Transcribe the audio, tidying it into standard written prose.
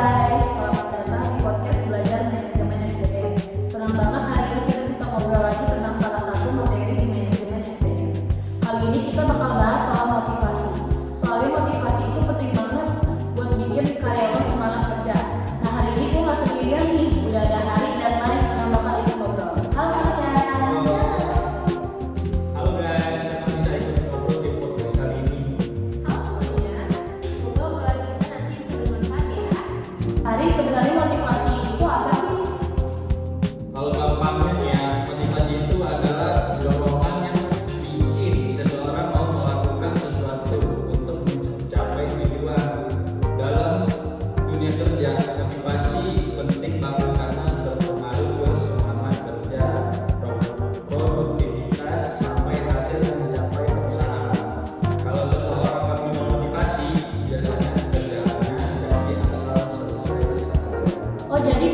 guys, selamat datang di podcast Belajar Manajemen SDM. Senang banget hari ini kita bisa ngobrol lagi tentang salah satu materi di manajemen SDM. Kali ini kita bakal bahas soal motivasi. Soalnya motivasi itu penting banget buat bikin karyawan semangat kerja. Nah hari ini gue gak sendirian nih, udah ada Hari dan Mike yang bakal ikut ngobrol. Halo kalian. Halo guys, senang bisa ikut ngobrol di podcast kali ini. Halo semuanya, semoga obrolan kita nanti bisa bermanfaat ya. Hari, sebenarnya motivasi itu apa sih? Kalau gampangnya nih ya, motivasi itu adalah dorongan yang bikin seseorang mau melakukan sesuatu untuk mencapai tujuan. Dalam dunia kerja, motivasi penting banget karena berpengaruh ke semangat kerja, produktivitas, sampai hasil yang dicapai perusahaan. Kalau seseorang tak punya motivasi, biasanya kerjaannya jadi asal selesai saja. Oh jadi